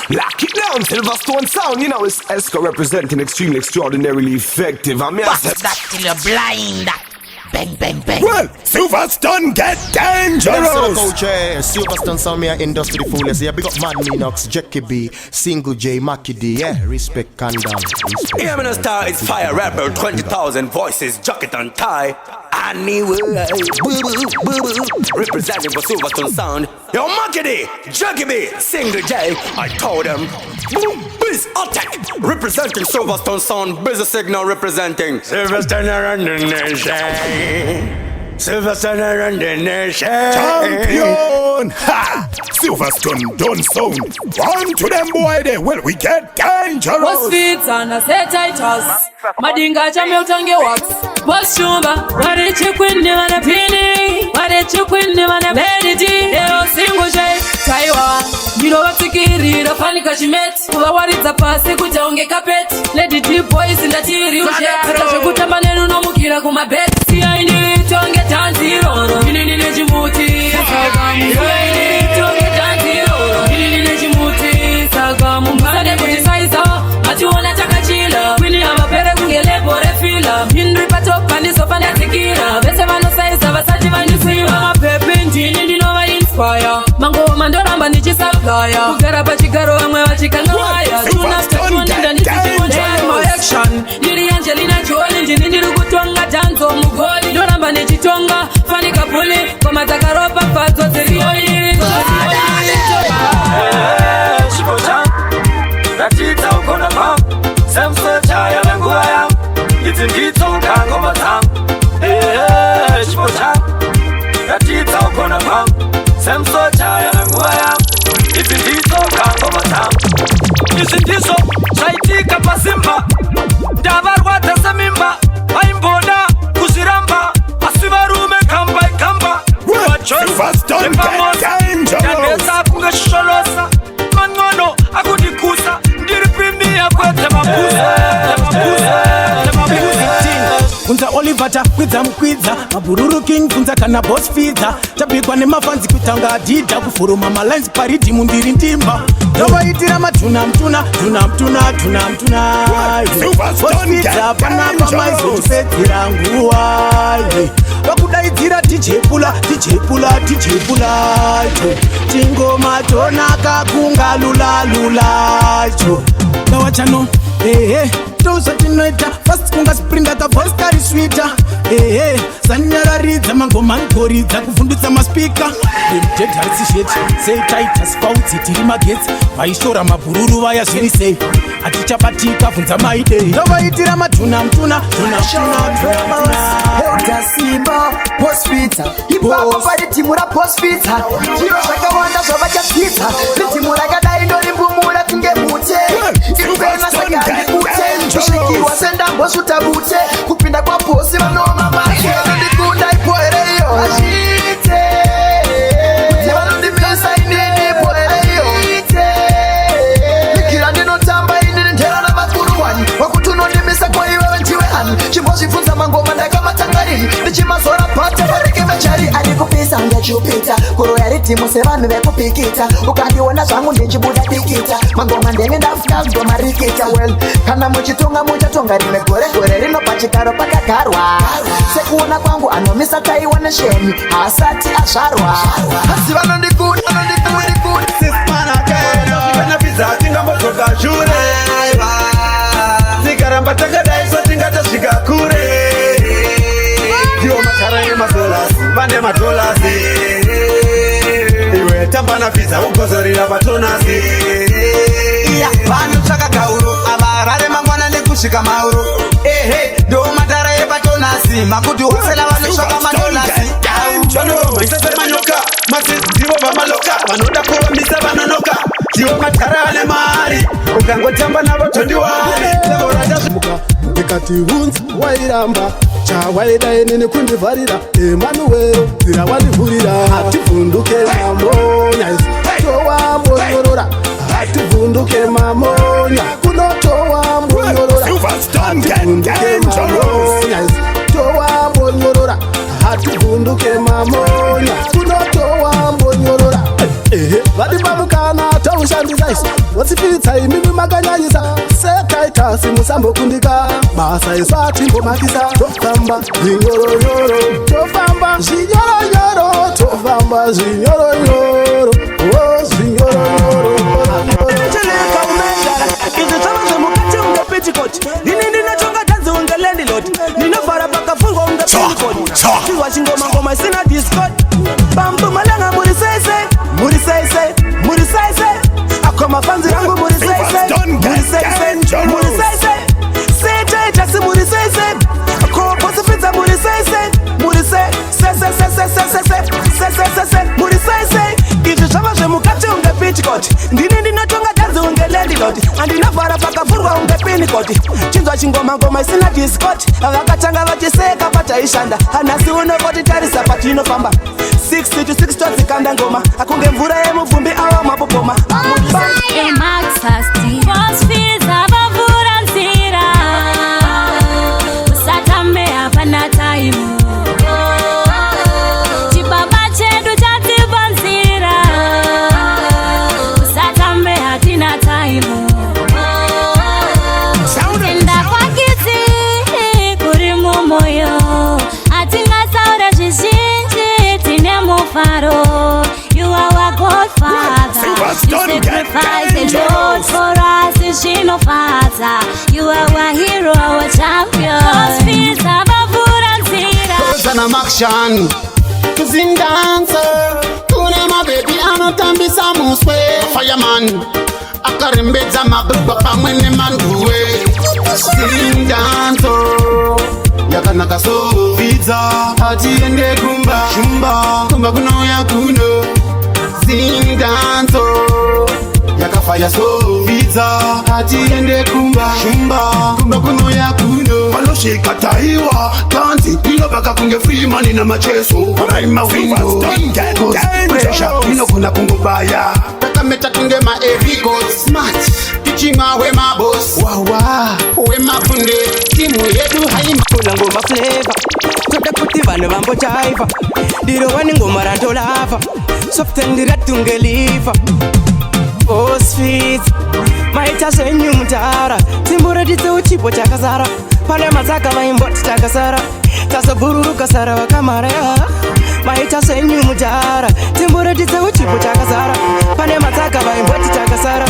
Lock it down, Silverstone sound. You know it's Esco representing extremely extraordinarily effective. I mean, bust that till you're blind. Bang, bang, bang. Well, Silverstone get dangerous. Coach, Silverstone sound me a industry fool. Yeah, big up Man Minox, Jackie B, Single J, Mackie D. Yeah, respect, condom. Yeah, man, star is fire rapper, 20,000 voices, jacket and tie. Anyway, representing for Silverstone sound. Yo, Mackie D, Jackie B, Single J. I told them. Boom, biz attack. Representing Silverstone sound, business signal representing Silverstone around the nation. Silverstone around the nation. Champion! Ha! Silverstone done sound. Run to them boy there. Well, we get dangerous. Boss feet and I say titles. Madinga chame utange wax. Boss shumba. Wade chikwindi wana pini. Wade chikwindi wana mediti. Leo single J. Taiwa. Nino watikiri. Rafani kashimeti. Kuwa waritza pasi kutaonge kapeti. Lady deep boys in the tiri ushe. Katashe manenu no mukira kumabeti. Siya ini tonge tanziro. Ini nile jimuti. Sagami. Siya ini tonge tanziro. Ini nile jimuti. Sagamu. Mbade kutisaiza. Atiwana takachila. Wini amapere kungele bore fila. Hindri patoka nisofa natikira. Vese vano saiza vasaji vanisiwa. Mapepe ntini ndino wa inspire. Mango mandoramba nichi supplier. Kugara pachigaro amwe wachikangaya. Tuna statuani ndani titikonjaya. Action. Niri Angelina Jolie. Njini ndiru kutonga danzo mugoli. Doramba nichi tonga. Fani kapuli. Kwa matakaropa fazo zirio iri. Natita ukona mam Semso chaya menguwa yam Itindito ukango matam Shibo cham Natita ukona mam Semso chaya menguwa yam Itindito ukango matam Isindiso Chaitika pasimba Dabarwa tasamimba Aimbona Kusiramba Asivarume kamba ikamba Silverstone get dangerous. Yandesa kunga sholosa Mangono akudikusa ndiripimia kwete mabuza Kunza Oliver takwidza mkwidza Mabururu King kunza kana boss feeder Tabikwa ne mafanzi kutanga adida Kufuruma malines parity mundiri ndimba Nova itira matuna mtuna Silverstone get dangerous. Petira nguwa Wakudaidzira tichepula Tingoma tonaka kunga lula Gawachano Tosa tinoita Fast kunga springa ka voice kari sweeter Sanyararidza mangoma nkoridza Kufundutsa maspika Limited harisi sheti Say tight as fauti tiri magetsi Vaishora mabururu vaya zviri sei Atichabatika vunza maide Nova itira matuna Helta Simba, Post Pizza Ipapo pari timura Post Pizza Chiro shakawanda zvavacha pizza Litimura kadai ndori mbumura tinge bute Ikupena sakani bute Kushikirwa sendambo suta bute Kupinda kwa posi vanoma maki Ndikunda ipoereyo Ashite Vanondimisa inini ipoereyo Nikira ndinotamba inini ndera na makuru wani Wakutunondimisa kwa iwe wenjiwe hani Chimbozifunza mangoma ndakamatangari Ndichimazora pata vareke vachari Andikupisa ngechupita Kuro yaritimu sevanu vekupikita Ukandiona zvangu ndinchibuda dikita Mangoma ndenge ndafuta ngoma rikita Well, kana muchitonga muchatonga rime gore rinopachikaro pakagarwa Sekuona kwangu anomisa taiwana sheni Asati azvarwa Asi vanondikunda Sismana kero Kipena pizza tinga motoka shure Zikaramba takadaiso tinga tasvika kure Dio matara yemadolasi Bande madolasi Iwe tambana pizza ugozorira patonasi Vanhu tsvaka gauro avarare mangwana nekusvika mauro ndo matara yepatonasi makuti hosela vanotsvaka madolasi Vanoromisa semanyoka Masi ndivo vamaloka Vanoda kuromisa vanonoka Ndivo matara ane mari Ukangotamba navo tondiwari Ndikati hunzi wairamba chawaida inini kundivharira Emanuwero dzira wandivhurira hativhunduke mamonya towambonyorora hativhunduke mamonya kunotowambonyorora hativhunduke mamonya towambonyorora hativhunduke mamonya kunotowambonyorora vadimamukana taushandisa saiso wotsifilitsa imimi makanyanyisa sekaita simusambo kundika basa isati ngomakisa tofamba zvinyoronyoro tofamba zvinyoronyoro tofamba zvinyoronyoro o zvinyoronyoro cheleka umejara izvitsvava zvemukati ungepitikoti ini ndinachonga tanzi unge landilord ndinovhara pakafurwa unge pitikoti sizwa chingomangoma isina discord pambumalanga muri seise muri seise muri seise akoma fanzi rangu muri seise muri seise muri seise sechaitasi muri seise akoposipidza muri seise muri se muri seise izvi zvava zvemukati unge pitikoti ndini ndinotonga tanzi unge landilord andinovhara pakavhurwa unge pinikoti chinzwa chingomangoma isina discoti vakatanga vachiseka pataishanda hanhasi unokotitarisa patinofamba 60 to 6 tozikanda ngoma akunge mvura yemuvumbi awa mapopoma usatambe hapana taimu chibaba chedu chatipanzira usatambe hatina taimu tenda kwakiti kuri mumoyo atingasaura zvizhinji tine mufaro. You are our Godfather. You sacrifice the Lord for us is Shinofata. You are our hero, our champion. Those feet have a food and zira. Sana Makshan Kuzin dancer Tune my baby Anotambi samuswe Fireman Akarimbeza mabuba pamwene manduwe Sing dancer Yakanaka so Pizza Hati ende kumba Shumba Kumba kuno ya kuno Sing dancer Yakafaya so Pizza Hati ende kumba Shumba Kumba kuno ya kuno Maloshika taiwa Kanti Pino baka kunge free money na macheso Wanaima window Pressure Pino kuna kungubaya Takameta tunge ma every god Smart Kichinga we ma boss Wawa We ma funde Timu yedu haima Kula ngoma flavor Toda kuti vanu vambo chaiva Diro wani ngoma ranto lava Softendira tunge liva Oh sweet Maita senyu mutara Timbura dite uchipo chakazara Pale mazaka vaimboti takasara Tasabururuka sara wakamara Maita senyu mutara Timbura dite uchipo chakazara Pane mazaka vaimboti takasara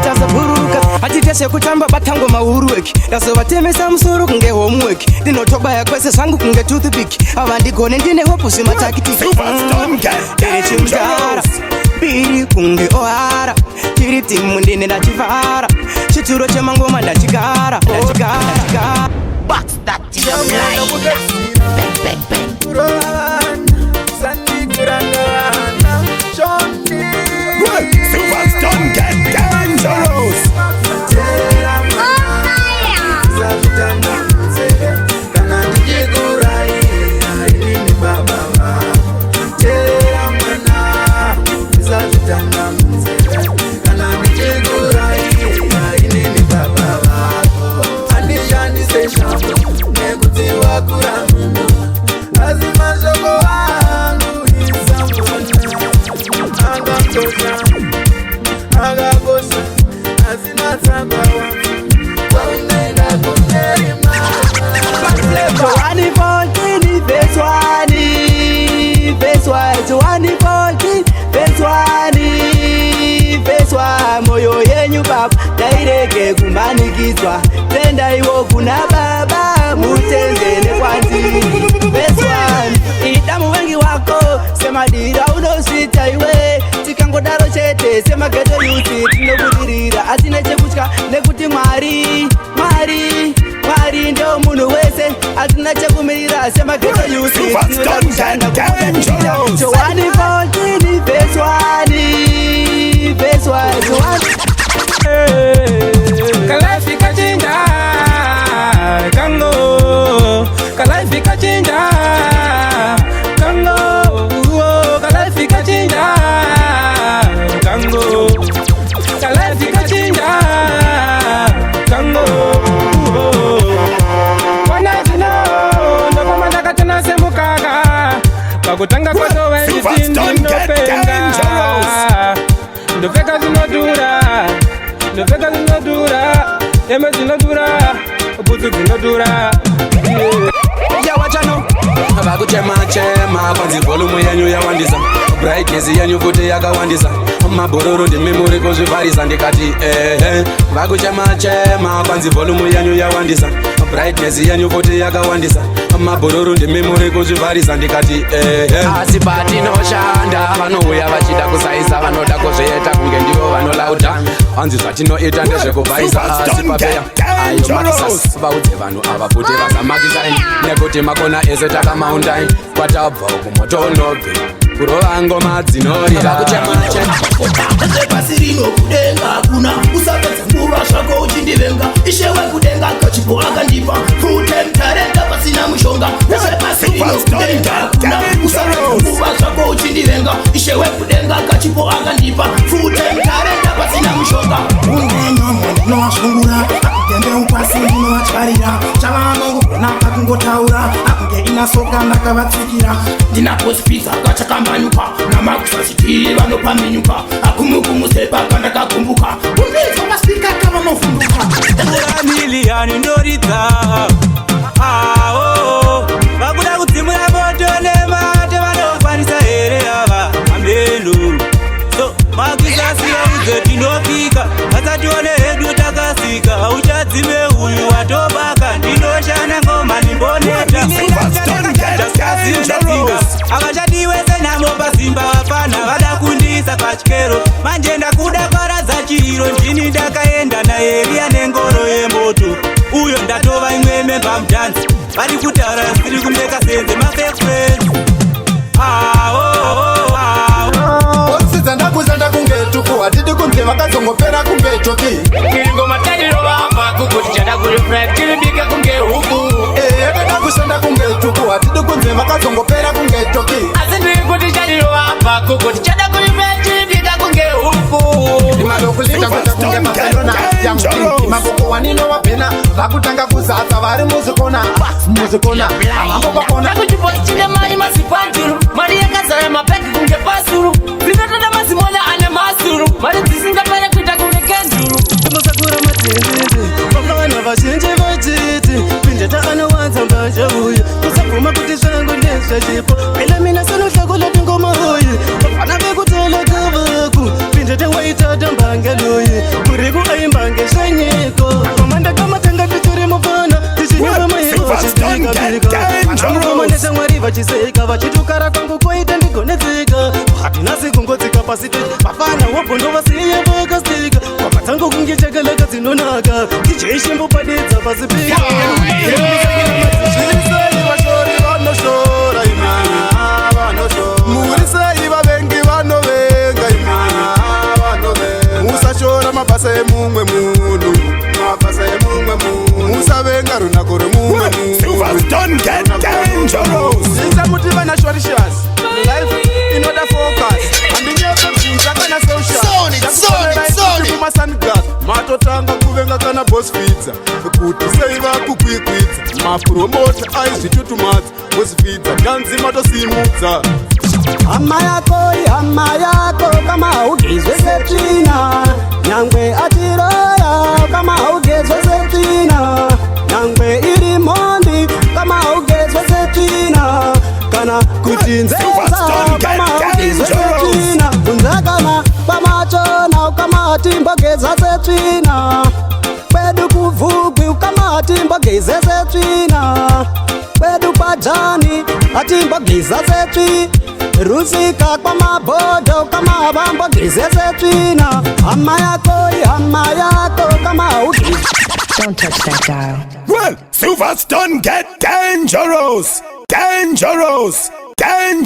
Tasabururuka Atitese kutamba batango mauruweki Daso vatemesa msuru kunge homework Dinotoba ya kwese sangu kunge toothpick Avandikone ndine hopu simatakitiki Ere chimutara Biri kunge ohara Tiri timu ndine ndachivara Chituro chemangoma ndachigara Ndachigara Box that till you're blind. Bang, bang, bang. Silverstone get dangerous. Moyo yenyu baba dairege kumanikidzwa tenda iwo kuna baba mutenzene kwandiri beswani ida muvengi wako semadira unosvita iwe tikangodaro chete semageto yuti tinobudirira asine chekutya nekuti mwari ndo munhu wese atina chekumirira semageto yuti tinoda kushanda kubudirira chowani fotini beswani Kalaifi kachinja Kango Kalaifi kachinja Kango Kalaifi kachinja Kango Kalaifi kachinja Kango Wanazino Ndoko mandaka tena semukaga Pakutanga kwato wa iti ndinopenga Ndopeka zinodura hembe dzinodura, bhutsu dzinodura. Yawachano vakuchema kwanzi volume yanyu yawandisa, brightness yanyu futi yakawandisa, mabororo ndimimuri kuzvivharisa ndikati vakuchema kwanzi volume yanyu yawandisa, brightness yanyu futi yakawandisa, mabororo ndimimuri kuzvivharisa ndikati asi patinoshanda vanouya vachida kusaisa, vanoda kuzviita kunge ndivo vanolauda, hanzi zvatinoita ndezvekubvaisa asi papeya ayo makisas, vaudze vanhu ava futi vasamakisai nekuti makona ese takamaundai kwatabva kumotonobve kurova ngoma dzinorira pasi rino kudenga kuna usapedza nguva zvako uchindivenga, ishe wekudenga kachipo akandipa full-time talenta pasina mushonga. Pasi rino kudenga kuna usapedza nguva zvako uchindivenga, ishe wekudenga kachipo akandipa full-time talenta pasina mushonga. Unowashungura akugende upasi unovatwarira chavanongogona kakungotaura akunge inasoka ndakavatsikira ndinapospidza kachakambanyuka namakusasitiri vanopaminyuka akumukumusepa kandakakumbuka kundidzwa maspika kavanovhunduka miliyani ndoridza vakuda kudzimura moto nemate vanokwanisa here ava ambenu so makisasiya udze tinofika asatione hedu takasika auchadzime uyu watobaka ndinoshana ngoma nimboneta akachadiwe senamo pasimba vafana vada kundisa pachikero manje ndakuda kwaradza chiro ndini ndakaenda naeriya nengoro yemoto uyo ndatova imwe memba mudhanzi vari kutaura siri kumeka senze mafekfriends odzidza ndakuzanda kungetuku hatidi kunze vakazongopera kungechoki ingoma vapa kukuti chada kurifraktibika kunge huku ndakushanda kungetuku hatidi kunze vakazongopera kungechoki asi ndiri kuti chadirovapa kukuti chada kurifraktibika kunge huku imadokulita kuita kunge maperona yangu maboko waninovapena vakutanga kuzadza vari muzikona avambokakona kuchipochine mai masipanjuru mari yakazara mapeki kunge pasuru zvinotanda mazimola ane masuru mari dzisingapere kuita kunge kenduru musakura matendende vakavana vazhinji vachiti pindeta anowanza mbanja uyu kusaguma kuti zvangu ndezvachipo ila mina sanohlakula tingoma uyu vana vekuteleka vaku pindeta waitata mbangeluyi kuri kuaimbange zvanyiko komandakamatanga tichiri mupana tichinyova mahirochiikaanamugomandesa mwari vachiseka vachitukara kwangu koita ndigonetseka hatinasi kungodzika pasi techi vafana wobhondo vasiye vakasika kwamatsango kunge chakalaka dzinonaka ticheishimbopadedza pasi pika murisei vavengi vanovenga musashora mabasa emumwe munhu musavenga runako remumwe munhuisamuti vana shorishas life inoda focus andinyeebvunza kana seushaskumasunglas matotanga kuvenga kana bosfidza kuti sei vakukwikwidza mapromota aizvitutumadza bosfidza danzi matosimudza hama yako kama haugezwe setina nyangwe atiroya kama haugezwe setina nyangwe iri mondi kama haugezwe setina kana kuti nzeza kama haugezwe setina kunza kama pamachona kama hatimbogeza setina kwedu kuvugwi kama hatimbogeze setina kwedu pajani hatimbogeza setwi rusika kwa mabodo kama havambogeze setina hama yako kama haugezwe. Don't touch that dial. Well, Silverstone get dangerous.